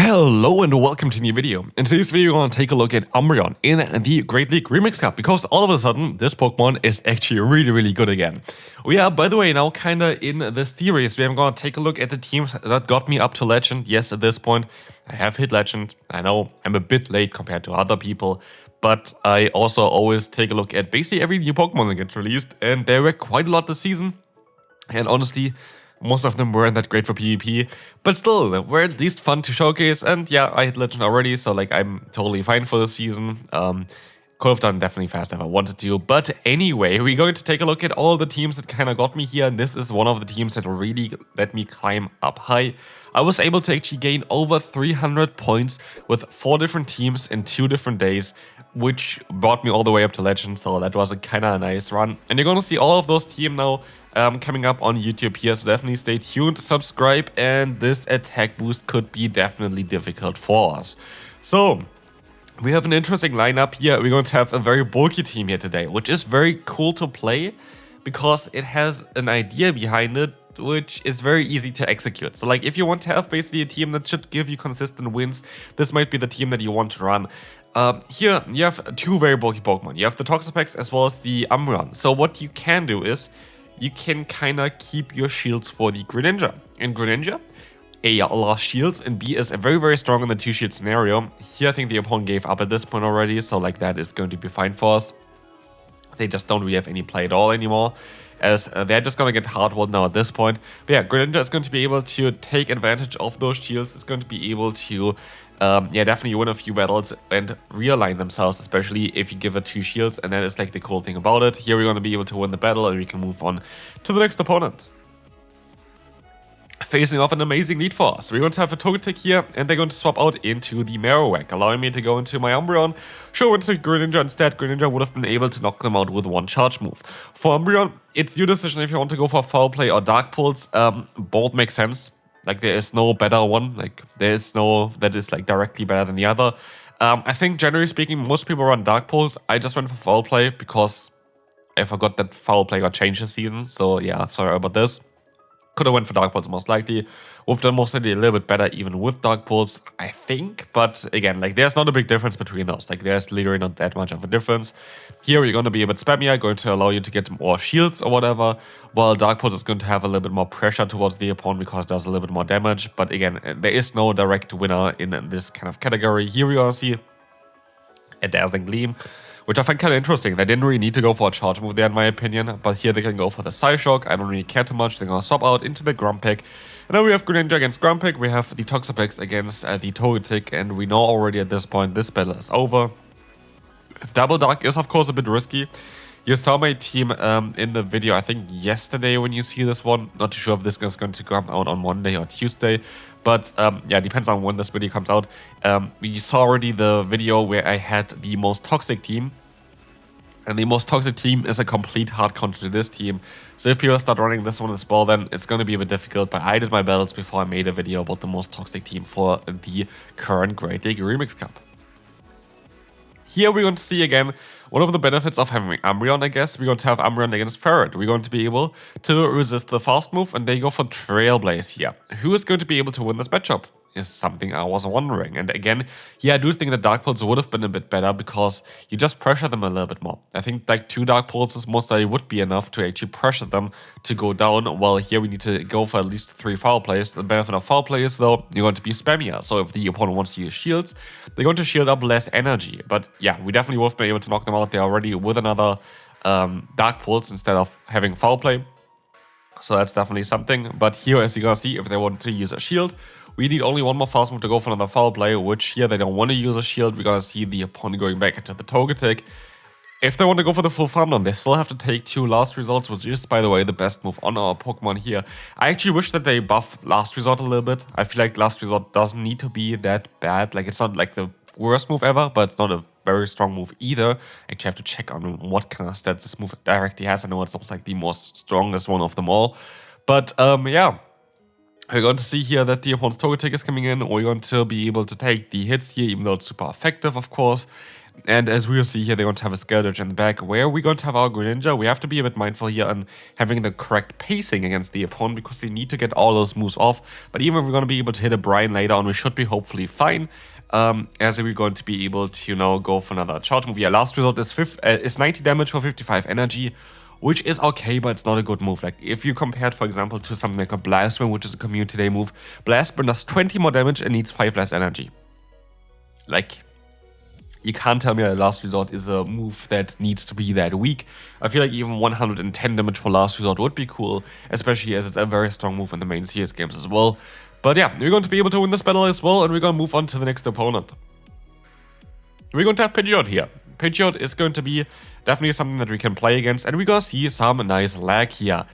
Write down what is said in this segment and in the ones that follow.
Hello and welcome to a new video. In today's video, we're going to take a look at Umbreon in the Great League Remix Cup because all of a sudden, this Pokemon is actually really good again. We are, by the way, now kinda in this series where I'm going to take a look at the teams that got me up to Legend. Yes, at this point, I have hit Legend. I know I'm a bit late compared to other people, but I also always take a look at basically every new Pokemon that gets released, and there were quite a lot this season. And honestly, most of them weren't that great for PvP, but still, they were at least fun to showcase. And yeah, I hit Legend already, so like I'm totally fine for this season. Could have done definitely fast if I wanted to. But anyway, we're going to take a look at all the teams that kind of got me here. And this is one of the teams that really let me climb up high. I was able to actually gain over 300 points with 4 different teams in 2 different days, which brought me all the way up to Legend. So that was a kind of nice run. And you're going to see all of those teams now coming up on YouTube here. So definitely stay tuned, subscribe, and this attack boost could be definitely difficult for us. So we have an interesting lineup here. We're going to have a very bulky team here today, which is very cool to play because it has an idea behind it, which is very easy to execute. So like if you want to have basically a team that should give you consistent wins, this might be the team that you want to run. Here you have 2 very bulky Pokemon. You have the Toxapex as well as the Umbreon. So what you can do is you can kind of keep your shields for the Greninja. In Greninja, A lost shields and B is very strong in the 2-shield scenario. Here I think the opponent gave up at this point already, so like that is going to be fine for us. They just don't really have any play at all anymore, as they're just going to get hard-walled now at this point. But yeah, Greninja is going to be able to take advantage of those shields. It's going to be able to definitely win a few battles and realign themselves, especially if you give it 2 shields, and that is like the cool thing about it. Here we're going to be able to win the battle and we can move on to the next opponent. Facing off an amazing lead for us. We're going to have a Togetic here, and they're going to swap out into the Marowak, allowing me to go into my Umbreon. Show into Greninja instead. Greninja would have been able to knock them out with 1 charge move. For Umbreon, it's your decision if you want to go for Foul Play or Dark Pulse. Both make sense. Like there is no better one. Like there is no that is like directly better than the other. I think generally speaking, most people run Dark Pulse. I just went for Foul Play because I forgot that Foul Play got changed this season. So yeah, sorry about this. Could have went for Dark Pulse most likely. Would have done most likely a little bit better even with Dark Pulse, I think. But again, like there's not a big difference between those. Like there's literally not that much of a difference. Here you're going to be a bit spammier, going to allow you to get more shields or whatever. While Dark Pulse is going to have a little bit more pressure towards the opponent because it does a little bit more damage. But again, there is no direct winner in this kind of category. Here we're going to see a Dazzling Gleam, which I find kind of interesting. They didn't really need to go for a charge move there in my opinion, but here they can go for the Psyshock. I don't really care too much. They're going to swap out into the Grumpig. And now we have Greninja against Grumpig. We have the Toxapex against the Togetic, and we know already at this point this battle is over. Double Dark is of course a bit risky. You saw my team in the video, I think yesterday when you see this one. Not too sure if this is going to come out on Monday or Tuesday. But yeah, depends on when this video comes out. We saw already the video where I had the most toxic team. And the most toxic team is a complete hard counter to this team. So if people start running this one as well, then it's going to be a bit difficult. But I did my battles before I made a video about the most toxic team for the current Great League Remix Cup. Here we're going to see again one of the benefits of having Umbreon, I guess. We're going to have Umbreon against Ferret. We're going to be able to resist the fast move, and they go for Trailblaze here. Who is going to be able to win this matchup is something I was wondering. And again, yeah, I do think that Dark Pulse would have been a bit better because you just pressure them a little bit more. I think like 2 Dark Pulses most likely would be enough to actually pressure them to go down, while here we need to go for at least 3 foul plays. The benefit of foul play is though, you're going to be spammier. So if the opponent wants to use shields, they're going to shield up less energy. But yeah, we definitely would have been able to knock them out there already with another Dark Pulse instead of having foul play. So that's definitely something. But here, as you're going to see, if they want to use a shield, we need only 1 more fast move to go for another foul play, which here they don't want to use a shield. We're going to see the opponent going back into the Togetic. If they want to go for the full farm down, they still have to take 2 last results, which is, by the way, the best move on our Pokemon here. I actually wish that they buff last resort a little bit. I feel like last resort doesn't need to be that bad. Like, it's not like the worst move ever, but it's not a very strong move either. I actually have to check on what kind of stats this move directly has. I know it's not like the most strongest one of them all. But yeah. We're going to see here that the opponent's Togetic is coming in. We're going to be able to take the hits here, even though it's super effective, of course. And as we'll see here, they're going to have a Skeldritch in the back. Where we're going to have our Greninja, we have to be a bit mindful here on having the correct pacing against the opponent because they need to get all those moves off. But even if we're going to be able to hit a Brian later on, we should be hopefully fine. As we're going to be able to, go for another charge move. Yeah, last result is 90 damage for 55 energy, which is okay, but it's not a good move. Like, if you compare it, for example, to something like a Blast Burn, which is a Community Day move, Blast Burn does 20 more damage and needs 5 less energy. Like, you can't tell me that Last Resort is a move that needs to be that weak. I feel like even 110 damage for Last Resort would be cool, especially as it's a very strong move in the main CS games as well. But yeah, we're going to be able to win this battle as well, and we're going to move on to the next opponent. We're going to have Pidgeot here. Pidgeot is going to be definitely something that we can play against, and we're going to see some nice lag here.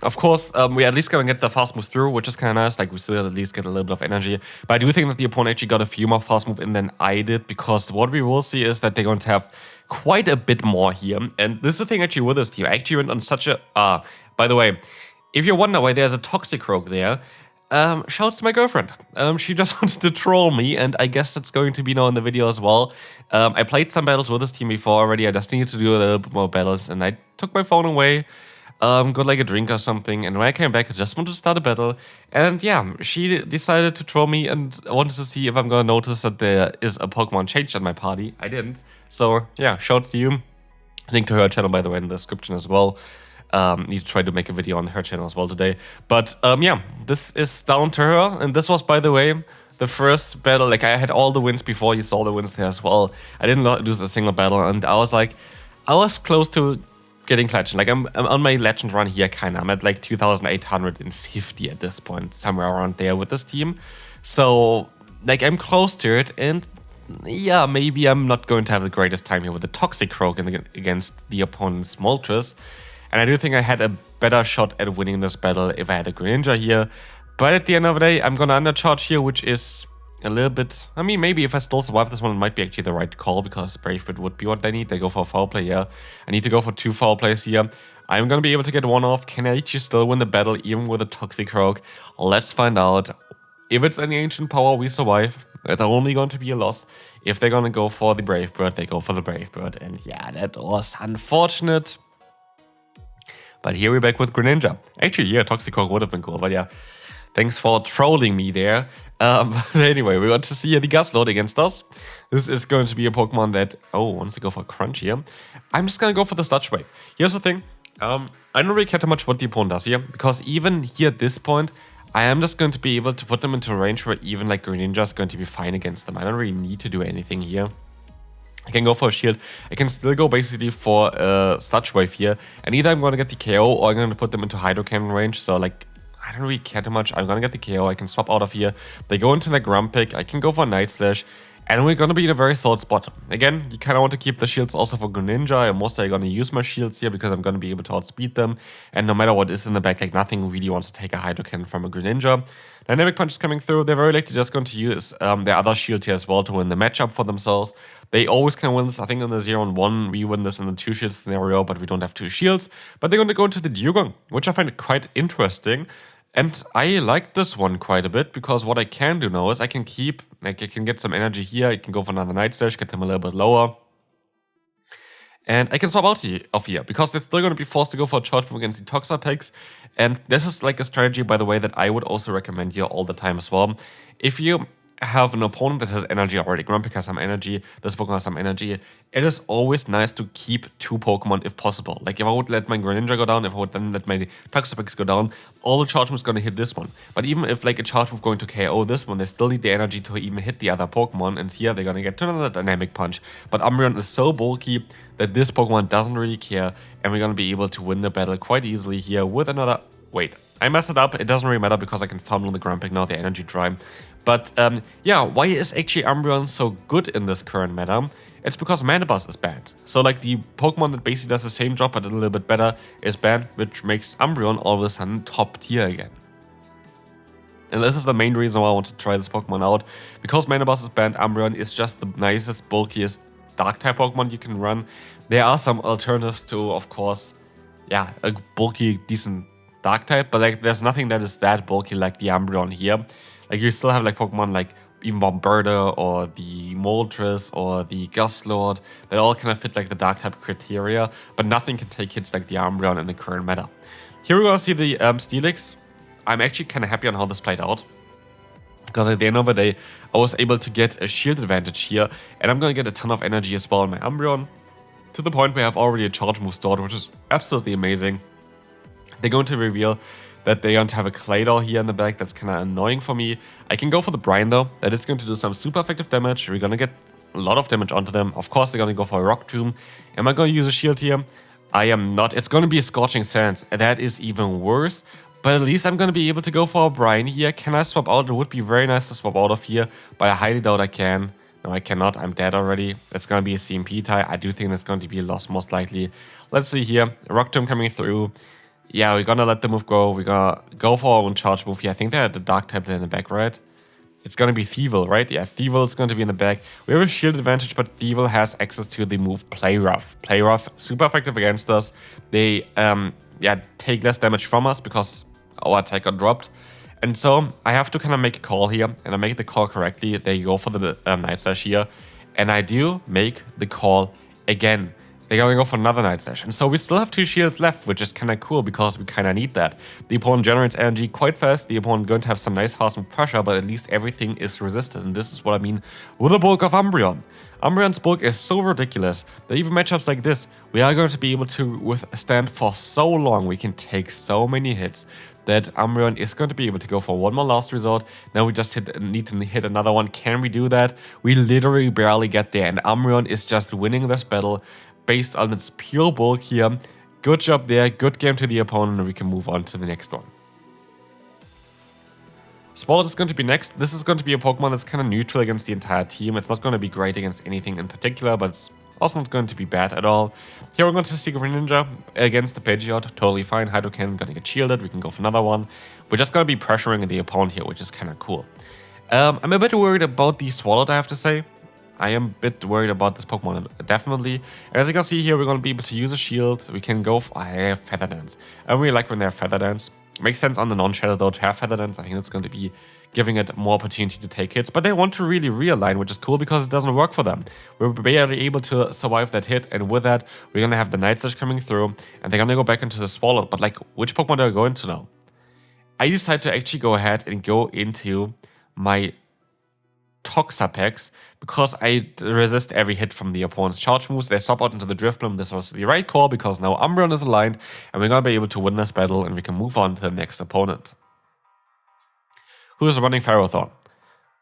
Of course, we're at least going to get the fast moves through, which is kind of nice. Like, we still at least get a little bit of energy. But I do think that the opponent actually got a few more fast moves in than I did, because what we will see is that they're going to have quite a bit more here. And this is the thing actually with this team. I actually went on such a... by the way, if you're wondering why there's a Toxicroak there, shouts to my girlfriend. She just wants to troll me, and I guess that's going to be now in the video as well. I played some battles with this team before already. I just needed to do a little bit more battles, and I took my phone away. Got like a drink or something, and when I came back, I just wanted to start a battle, and yeah, she decided to troll me and wanted to see if I'm gonna notice that there is a Pokemon changed at my party. I didn't, so yeah, shout out to you. Link to her channel, by the way, in the description as well. Need to try to make a video on her channel as well today, but yeah, this is down to her, and this was, by the way, the first battle. Like, I had all the wins before, you saw the wins there as well. I didn't lose a single battle, and I was close to getting legend. Like, I'm on my legend run here, kinda. I'm at like 2,850 at this point, somewhere around there with this team. So, like, I'm close to it, and yeah, maybe I'm not going to have the greatest time here with the Toxicroak against the opponent's Moltres. And I do think I had a better shot at winning this battle if I had a Greninja here. But at the end of the day, I'm gonna undercharge here, which is a little bit... I mean, maybe if I still survive this one, it might be actually the right call, because Brave Bird would be what they need. They go for a foul play, yeah. I need to go for 2 foul plays here. I'm gonna be able to get one off. Can I actually still win the battle, even with a Toxicroak? Let's find out. If it's any ancient power, we survive. It's only going to be a loss. If they're gonna go for the Brave Bird, they go for the Brave Bird. And yeah, that was unfortunate. But here we're back with Greninja. Actually, yeah, Toxicroak would have been cool, but yeah. Thanks for trolling me there. But anyway, we want to see the Gastload against us. This is going to be a Pokemon that, wants to go for Crunch here. I'm just going to go for the Sludge Wave. Here's the thing. I don't really care too much what the opponent does here, because even here at this point, I am just going to be able to put them into a range where even like Greninja is going to be fine against them. I don't really need to do anything here. I can go for a shield. I can still go basically for a Sludge Wave here. And either I'm going to get the KO or I'm going to put them into Hydro Cannon range. So like, I don't really care too much. I'm going to get the KO. I can swap out of here. They go into the Grumpig. I can go for Night Slash. And we're going to be in a very solid spot. Again, you kind of want to keep the shields also for Greninja. I'm mostly going to use my shields here because I'm going to be able to outspeed them. And no matter what is in the back, like nothing really wants to take a Hydro Cannon from a Greninja. Dynamic Punch is coming through. They're very likely just going to use their other shield here as well to win the matchup for themselves. They always can win this. I think in the 0-1, we win this in the 2-shield scenario, but we don't have 2 shields. But they're going to go into the Dugong, which I find quite interesting. And I like this one quite a bit, because what I can do now is I can keep, like, I can get some energy here. I can go for another Night Slash, get them a little bit lower. And I can swap out of here, because they're still going to be forced to go for a charge move against the Toxapex. And this is like a strategy, by the way, that I would also recommend here all the time as well. If you have an opponent that has energy already, Grumpig has some energy, this Pokemon has some energy, it is always nice to keep 2 Pokemon if possible. Like, if I would let my Greninja go down, if I would then let my Toxapex go down, all the charge moves going to hit this one. But even if like a charge move going to KO this one, they still need the energy to even hit the other Pokemon, and here they're going to get another Dynamic Punch. But Umbreon is so bulky that this Pokemon doesn't really care, and we're going to be able to win the battle quite easily here with another... Wait, I messed it up. It doesn't really matter because I can farm on the Grumpig now, the energy dry. But yeah, why is actually Umbreon so good in this current meta? It's because MANDIBUZZ is banned. So like the Pokemon that basically does the same job but a little bit better is banned, which makes Umbreon all of a sudden top tier again. And this is the main reason why I want to try this Pokemon out. Because MANDIBUZZ is banned, Umbreon is just the nicest, bulkiest Dark-type Pokemon you can run. There are some alternatives to, of course, yeah, a bulky, decent Dark-type, but like there's nothing that is that bulky like the Umbreon here. Like, you still have like Pokemon like even Bomberta or the Moltres or the Lostheart. They all kind of fit like the dark type criteria, but nothing can take hits like the Umbreon in the current meta. Here we're gonna see the Steelix. I'm actually kind of happy on how this played out, because at the end of the day, I was able to get a shield advantage here, and I'm gonna get a ton of energy as well in my Umbreon, to the point where I have already a charge move stored, which is absolutely amazing. They're going to reveal that they're going to have a Claydol here in the back. That's kind of annoying for me. I can go for the Brine though. That is going to do some super effective damage. We're gonna get a lot of damage onto them. Of course, they're gonna go for a Rock Tomb. Am I gonna use a shield here? I am not. It's gonna be a Scorching Sands. That is even worse. But at least I'm gonna be able to go for a Brine here. Can I swap out? It would be very nice to swap out of here, but I highly doubt I can. No, I cannot. I'm dead already. It's going to be a CMP tie. I do think it's going to be a loss most likely. Let's see here. Rock Tomb coming through. Yeah, we're going to let the move go. We're going to go for our own charge move here. I think they had the Dark type there in the back, right? It's going to be Thievul, right? Yeah, Thievul is going to be in the back. We have a shield advantage, but Thievul has access to the move Play Rough. Play Rough, super effective against us. They take less damage from us because our attack got dropped. And so I have to kind of make a call here, and I make the call correctly. They go for the Night Slash here, and I do make the call again. They're gonna go for another Night Slash, and so we still have 2 shields left, which is kind of cool because we kind of need that. The opponent generates energy quite fast. The opponent going to have some nice house and pressure, but at least everything is resisted, and this is what I mean with the bulk of Umbreon. Umbreon's bulk is so ridiculous that even matchups like this, we are going to be able to withstand for so long. We can take so many hits that Umbreon is going to be able to go for one more last resort. Now we just need to hit another one. Can we do that? We literally barely get there, and Umbreon is just winning this battle based on its pure bulk here. Good job there, good game to the opponent, and we can move on to the next one. Swallow is going to be next. This is going to be a Pokemon that's kind of neutral against the entire team. It's not going to be great against anything in particular, but it's also not going to be bad at all. Here we're going to see Greninja against the Pidgeot. Totally fine. Hydrocan gonna get shielded. We can go for another one. We're just going to be pressuring the opponent here, which is kind of cool. I'm a bit worried about the Swallow, I have to say. I am a bit worried about this Pokemon, definitely. As you can see here, we're going to be able to use a shield. We can go for... I have Feather Dance. I really like when they have Feather Dance. Makes sense on the non-shadow though to have Feather Dance. I think it's going to be giving it more opportunity to take hits. But they want to really realign, which is cool because it doesn't work for them. We're barely able to survive that hit. And with that, we're going to have the Night Slash coming through. And they're going to go back into the Swallow. But like, which Pokemon do I go into now? I decide to actually go ahead and go into my Toxapex because I resist every hit from the opponent's charge moves. They swap out into the Drifblim. This was the right call because now Umbreon is aligned and we're going to be able to win this battle and we can move on to the next opponent, who is running Ferrothorn.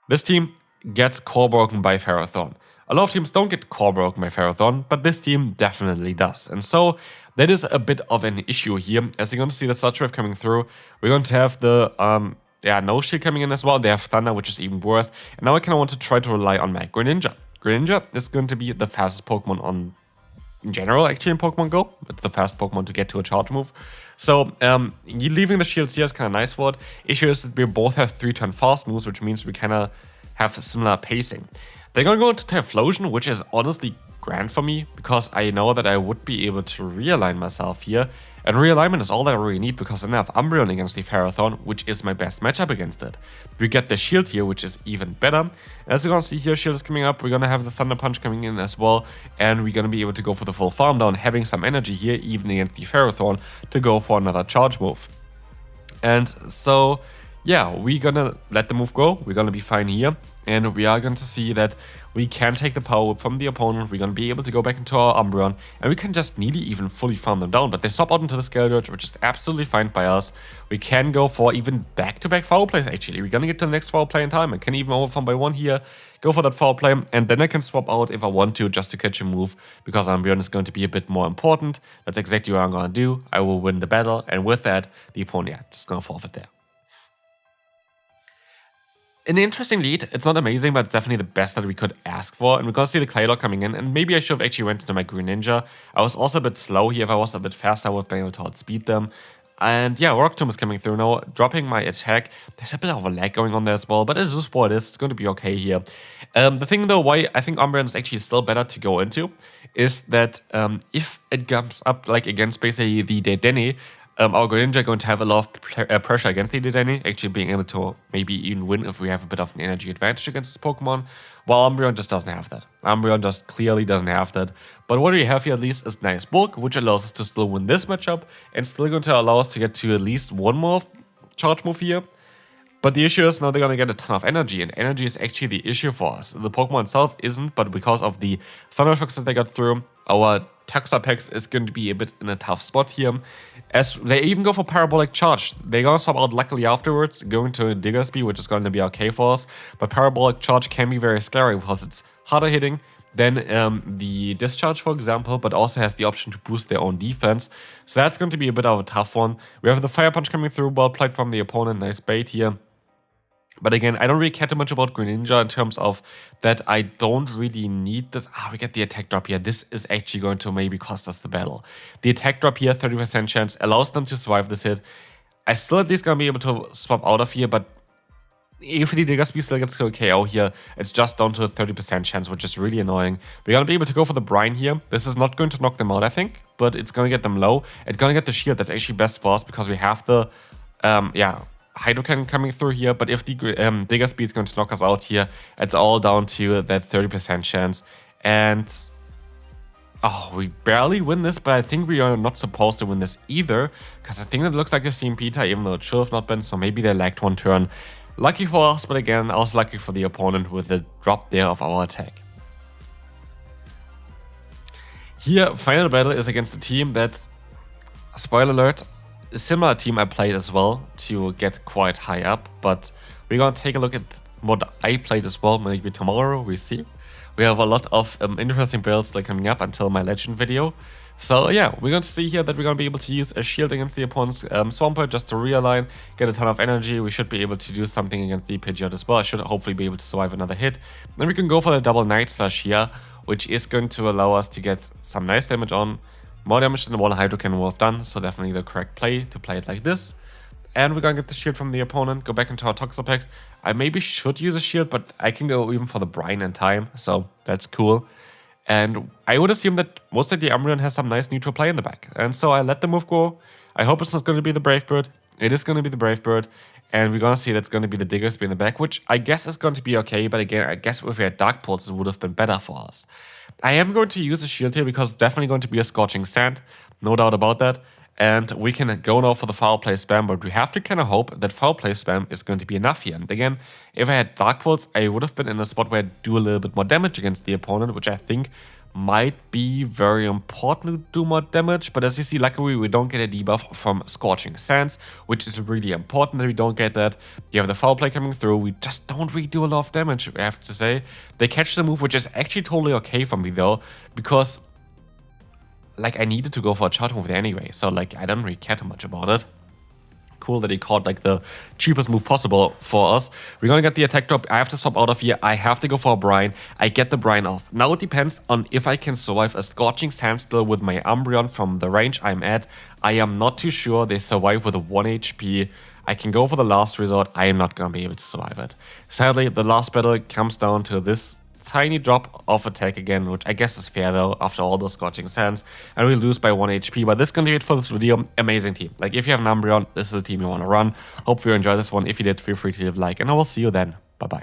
This team gets core broken by Ferrothorn. A lot of teams don't get core broken by Ferrothorn, but this team definitely does. And so that is a bit of an issue here. As you're going to see the Sludge Wave coming through, we're going to have the No Shield coming in as well. They have Thunder, which is even worse. And now I kind of want to try to rely on my Greninja. Greninja is going to be the fastest Pokemon in general, actually, in Pokemon Go. It's the fast Pokemon to get to a charge move. So, leaving the shields here is kind of nice for it. Issue is that we both have 3-turn fast moves, which means we kind of have similar pacing. They're going to go into Typhlosion, which is honestly grand for me, because I know that I would be able to realign myself here. And realignment is all that I really need, because then I have Umbreon against the Ferrothorn, which is my best matchup against it. We get the shield here, which is even better. As you're going to see here, shield is coming up. We're going to have the Thunder Punch coming in as well. And we're going to be able to go for the full farm down, having some energy here, even against the Ferrothorn, to go for another charge move. And so, yeah, we're going to let the move go. We're going to be fine here. And we are going to see that we can take the power whip from the opponent. We're going to be able to go back into our Umbreon. And we can just nearly even fully farm them down. But they swap out into the Scale, which is absolutely fine by us. We can go for even back-to-back foul plays, actually. We're going to get to the next foul play in time. I can even overfarm by 1 here. Go for that foul play. And then I can swap out if I want to, just to catch a move. Because Umbreon is going to be a bit more important. That's exactly what I'm going to do. I will win the battle. And with that, the opponent, just going to forfeit there. An interesting lead. It's not amazing, but it's definitely the best that we could ask for. And we're going to see the Claydol coming in. And maybe I should have actually went into my Greninja. I was also a bit slow here. If I was a bit faster, I would have been able to outspeed them. And yeah, Rock Tomb is coming through now, dropping my attack. There's a bit of a lag going on there as well, but it is what it is. It's going to be okay here. The thing though, why I think Umbreon is actually still better to go into, is that if it comes up like against basically the Dedenne, our Greninja going to have a lot of pressure against the Dedenne, actually being able to maybe even win if we have a bit of an energy advantage against this Pokemon, while Umbreon just doesn't have that. Umbreon just clearly doesn't have that. But what we have here at least is nice bulk, which allows us to still win this matchup, and still going to allow us to get to at least one more charge move here. But the issue is now they're going to get a ton of energy, and energy is actually the issue for us. The Pokemon itself isn't, but because of the Thunder Shocks that they got through, our Texapex is going to be a bit in a tough spot here. As they even go for Parabolic Charge. They're going to swap out luckily afterwards, going to a Diggersby, which is going to be okay for us. But Parabolic Charge can be very scary because it's harder hitting than the Discharge, for example, but also has the option to boost their own defense. So that's going to be a bit of a tough one. We have the Fire Punch coming through, well played from the opponent, nice bait here. But again, I don't really care too much about Greninja in terms of that I don't really need this. We get the attack drop here. This is actually going to maybe cost us the battle. The attack drop here, 30% chance, allows them to survive this hit. I still at least gonna be able to swap out of here, but if the Diggersby still gets to a KO here, it's just down to a 30% chance, which is really annoying. We're gonna be able to go for the Brine here. This is not going to knock them out, I think, but it's gonna get them low. It's gonna get the shield. That's actually best for us because we have the, Hydro Cannon coming through here, but if the Diggersby is going to knock us out here, it's all down to that 30% chance. And we barely win this, but I think we are not supposed to win this either, because I think it looks like a CMP tie, even though it should have not been, so maybe they lagged one turn. Lucky for us, but again, also lucky for the opponent with the drop there of our attack. Here, final battle is against a team that, spoiler alert, a similar team I played as well to get quite high up, but we're gonna take a look at what I played as well, maybe tomorrow, we see. We have a lot of interesting builds like coming up until my legend video. So yeah, we're going to see here that we're going to be able to use a shield against the opponent's Swampert just to realign, get a ton of energy. We should be able to do something against the Pidgeot as well. I should hopefully be able to survive another hit. Then we can go for the double Night Slash here, which is going to allow us to get some nice damage on. More damage than the one Hydro Cannon will have done, so definitely the correct play to play it like this. And we're gonna get the shield from the opponent, go back into our Toxapex. I maybe should use a shield, but I can go even for the Brine in time, so that's cool. And I would assume that most of the Umbreon has some nice neutral play in the back. And so I let the move go. I hope it's not going to be the Brave Bird. It is going to be the Brave Bird. And we're going to see that's going to be the Diggersby in the back, which I guess is going to be okay. But again, I guess if we had Dark Pulse, it would have been better for us. I am going to use a shield here because it's definitely going to be a Scorching Sand. No doubt about that. And we can go now for the Foul Play Spam, but we have to kind of hope that Foul Play Spam is going to be enough here. And again, if I had Dark Pulse, I would have been in a spot where I'd do a little bit more damage against the opponent, which I think might be very important to do more damage. But as you see, luckily we don't get a debuff from Scorching Sands, which is really important that we don't get that. You have the Foul Play coming through, we just don't really do a lot of damage, I have to say. They catch the move, which is actually totally okay for me though, because like I needed to go for a charge move there anyway, so like I don't really care too much about it. Cool that he caught like the cheapest move possible for us. We're gonna get the attack drop. I have to swap out of here. I have to go for a Brine. I get the Brine off. Now it depends on if I can survive a Scorching Standstill with my Umbreon from the range I'm at. I am not too sure. They survive with a 1 HP. I can go for the last resort. I am not gonna be able to survive it. Sadly, the last battle comes down to this tiny drop of attack again, which I guess is fair though after all those Scorching Sands, and we lose by 1 HP. But this is gonna be it for this video. Amazing team. Like if you have an Umbreon, this is the team you want to run. Hope you enjoyed this one. If you did, feel free to leave a like, and I will see you then. Bye bye.